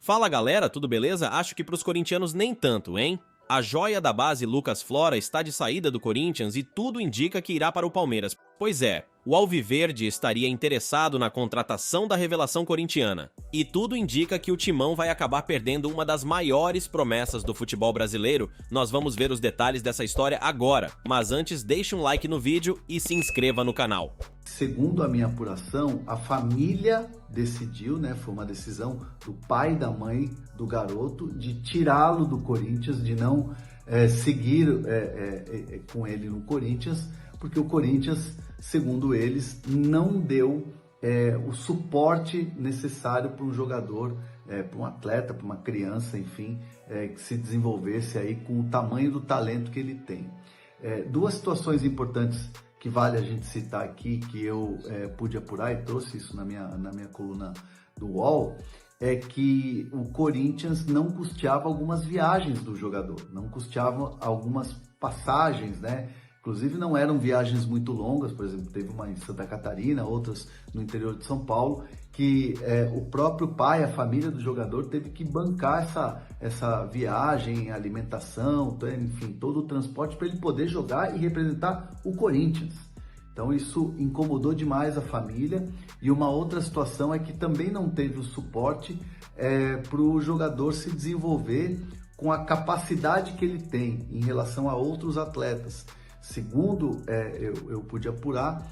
Fala galera, tudo beleza? Acho que pros corintianos nem tanto, hein? A joia da base Lucas Flora está de saída do Corinthians e tudo indica que irá para o Palmeiras. Pois é, o Alviverde estaria interessado na contratação da revelação corintiana. E tudo indica que o Timão vai acabar perdendo uma das maiores promessas do futebol brasileiro. Nós vamos ver os detalhes dessa história agora, mas antes deixe um like no vídeo e se inscreva no canal. Segundo a minha apuração, a família decidiu, foi uma decisão do pai e da mãe do garoto, de tirá-lo do Corinthians, de não seguir com ele no Corinthians, porque o Corinthians, segundo eles, não deu o suporte necessário para um jogador, para um atleta, para uma criança, enfim, que se desenvolvesse aí com o tamanho do talento que ele tem. Duas situações importantes que vale a gente citar aqui, que eu pude apurar e trouxe isso na minha coluna do UOL, é que o Corinthians não custeava algumas viagens do jogador, não custeava algumas passagens, Inclusive não eram viagens muito longas, por exemplo, teve uma em Santa Catarina, outras no interior de São Paulo, que o próprio pai, a família do jogador teve que bancar essa viagem, alimentação, enfim, todo o transporte para ele poder jogar e representar o Corinthians. Então isso incomodou demais a família. E uma outra situação é que também não teve o suporte para o jogador se desenvolver com a capacidade que ele tem em relação a outros atletas. Segundo eu pude apurar,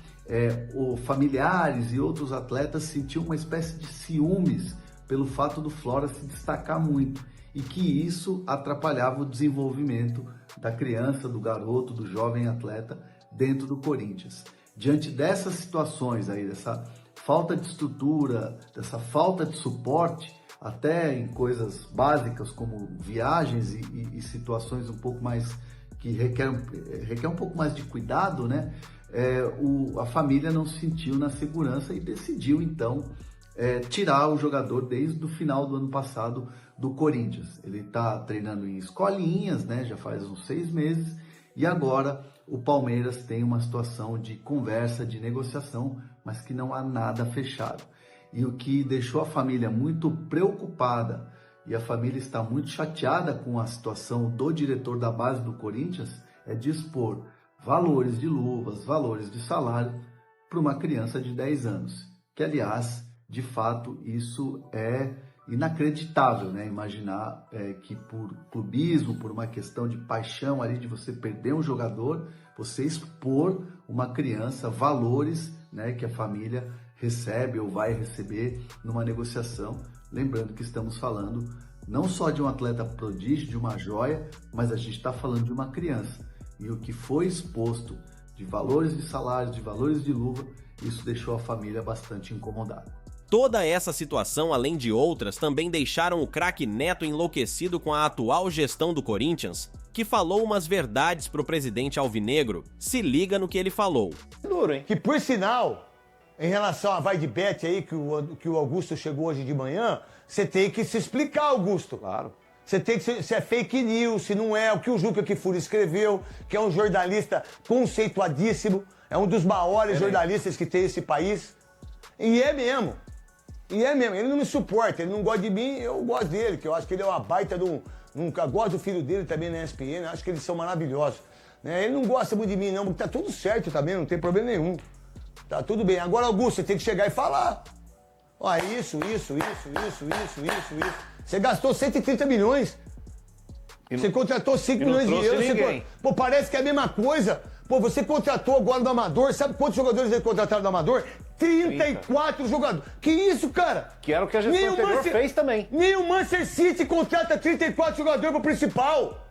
os familiares e outros atletas sentiam uma espécie de ciúmes pelo fato do Flora se destacar muito e que isso atrapalhava o desenvolvimento da criança, do garoto, do jovem atleta dentro do Corinthians. Diante dessas situações aí, dessa falta de estrutura, dessa falta de suporte, até em coisas básicas como viagens e situações um pouco mais que requer um pouco mais de cuidado, a família não se sentiu na segurança e decidiu, então, tirar o jogador desde o final do ano passado do Corinthians. Ele está treinando em escolinhas, já faz uns 6 meses, e agora o Palmeiras tem uma situação de conversa, de negociação, mas que não há nada fechado. E o que deixou a família muito preocupada, e a família está muito chateada com a situação do diretor da base do Corinthians, é dispor valores de luvas, valores de salário para uma criança de 10 anos. Que, aliás, de fato, isso é inacreditável, Imaginar que por clubismo, por uma questão de paixão ali, de você perder um jogador, você expor uma criança valores, que a família recebe ou vai receber numa negociação. Lembrando que estamos falando não só de um atleta prodígio, de uma joia, mas a gente está falando de uma criança. E o que foi exposto de valores de salário, de valores de luva, isso deixou a família bastante incomodada. Toda essa situação, além de outras, também deixaram o craque Neto enlouquecido com a atual gestão do Corinthians, que falou umas verdades pro presidente alvinegro. Se liga no que ele falou. Duro, hein? Que, por sinal, em relação à vai de bet aí, que o Augusto chegou hoje de manhã, você tem que se explicar, Augusto. Claro. Você tem que se é fake news, se não é o que o Juca Kfouri escreveu, que é um jornalista conceituadíssimo, é um dos maiores jornalistas que tem esse país. E é mesmo. Ele não me suporta, ele não gosta de mim, eu gosto dele, que eu acho que ele é uma baita de um... Nunca gosto do filho dele também na ESPN, acho que eles são maravilhosos. Ele não gosta muito de mim não, porque tá tudo certo também, não tem problema nenhum. Tá tudo bem. Agora, Augusto, você tem que chegar e falar. Ó, isso. Você gastou 130 milhões. Você contratou 5 milhões de euros. Pô, parece que é a mesma coisa. Pô, você contratou agora do Amador. Sabe quantos jogadores eles contrataram do Amador? 34 jogadores. Que isso, cara? Que era o que a gestão anterior fez também. Nem o Manchester City contrata 34 jogadores pro principal.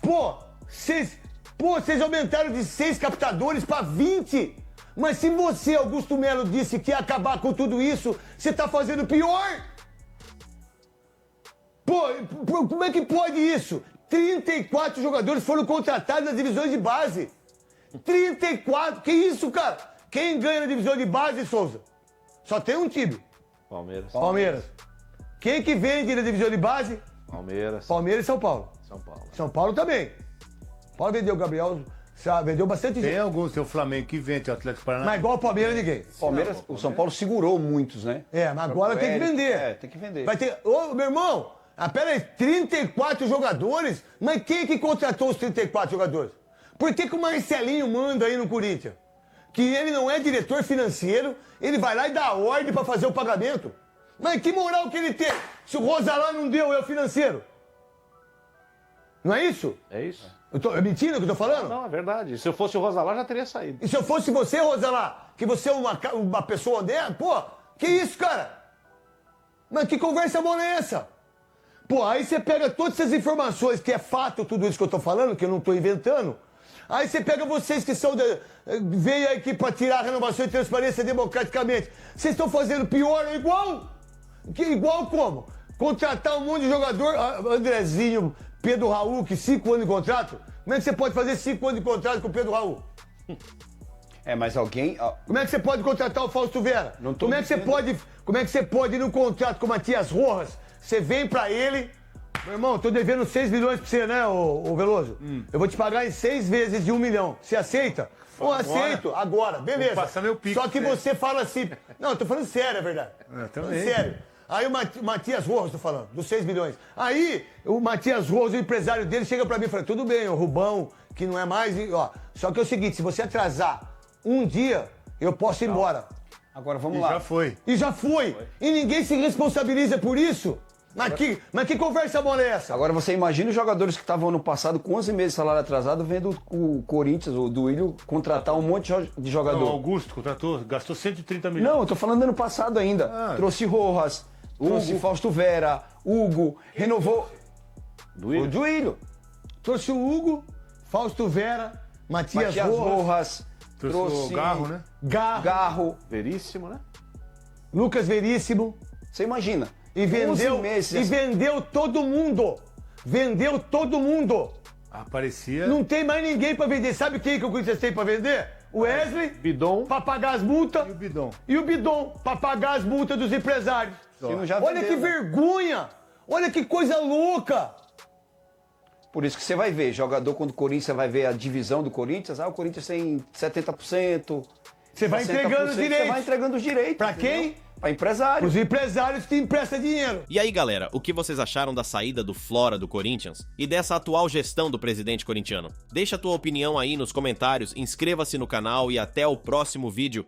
Pô, vocês aumentaram de 6 captadores para 20. Mas se você, Augusto Melo, disse que ia acabar com tudo isso, você tá fazendo pior? Pô, como é que pode isso? 34 jogadores foram contratados nas divisões de base. 34, que isso, cara? Quem ganha na divisão de base, Souza? Só tem um time. Palmeiras. Quem que vende na divisão de base? Palmeiras. Palmeiras e São Paulo. São Paulo também. Pode vender o Gabriel Sabe? Vendeu bastante Tem gente. alguns, tem o Flamengo que vende, tem o Atlético Paranaense. Mas igual o Palmeiras, ninguém. Palmeiras, o São Paulo segurou muitos, né? Mas agora tem que vender. Tem que vender. Vai ter... Ô, meu irmão, pera aí, 34 jogadores? Mas quem que contratou os 34 jogadores? Por que o Marcelinho manda aí no Corinthians? Que ele não é diretor financeiro, ele vai lá e dá ordem pra fazer o pagamento. Mas que moral que ele tem? Se o Rosalá não deu, é o financeiro. Não é isso? É isso. É mentira o que eu tô falando? Não, é verdade. Se eu fosse o Rosalá, já teria saído. E se eu fosse você, Rosalá, que você é uma pessoa honesta, pô, que isso, cara? Mas que conversa boa é essa? Pô, aí você pega todas essas informações, que é fato tudo isso que eu tô falando, que eu não tô inventando. Aí você pega vocês que são veio aqui pra tirar a renovação e transparência democraticamente. Vocês estão fazendo pior ou igual? Igual como? Contratar um monte de jogador, Andrezinho, Pedro Raul, que 5 anos de contrato. Como é que você pode fazer 5 anos de contrato com o Pedro Raul? Mas alguém... Como é que você pode contratar o Fausto Vera? Não tô como é que você pode ir no contrato com o Matias Rojas? Você vem pra ele... Meu irmão, tô devendo 6 milhões pra você, né, ô Veloso? Eu vou te pagar em 6 vezes de 1 milhão. Você aceita? Pô, aceito. Agora, beleza. Vou passar meu pico, Só que você fala assim... Não, eu tô falando sério, é verdade. Também. Sério. Aí o Matias Rojas, tô falando, dos 6 milhões. Aí o Matias Rojas, o empresário dele, chega pra mim e fala, tudo bem, o Rubão, que não é mais... Ó, só que é o seguinte, se você atrasar um dia, eu posso ir embora. Agora, vamos lá. Já foi. E já foi. E ninguém se responsabiliza por isso. Mas que conversa boa é essa? Agora você imagina os jogadores que estavam ano passado com 11 meses de salário atrasado, vendo o Corinthians, o Duílio, contratar um monte de jogador. O Augusto contratou, gastou 130 milhões. Não, eu tô falando ano passado ainda. Trouxe Rojas, trouxe Fausto Vera, Hugo, renovou... O Duílio. Trouxe o Hugo, Fausto Vera, Matias Rojas. Trouxe o Garro, né? Garro. Veríssimo, né? Lucas Veríssimo. Você imagina. E vendeu todo mundo. Vendeu todo mundo. Aparecia... Não tem mais ninguém pra vender. Sabe quem que o Corinthians tem pra vender? O Wesley. Bidon. Pra pagar as multas. E o Bidon. E o Bidon. Pra pagar as multas dos empresários. Olha que vergonha. Olha que coisa louca. Por isso que você vai ver, jogador quando o Corinthians vai ver a divisão do Corinthians, o Corinthians tem 70%. Você vai entregando os direitos. Você vai entregando os direitos. Pra quem? Pra empresário. Os empresários que emprestam dinheiro. E aí, galera, o que vocês acharam da saída do Flora do Corinthians e dessa atual gestão do presidente corintiano? Deixa a tua opinião aí nos comentários, inscreva-se no canal e até o próximo vídeo.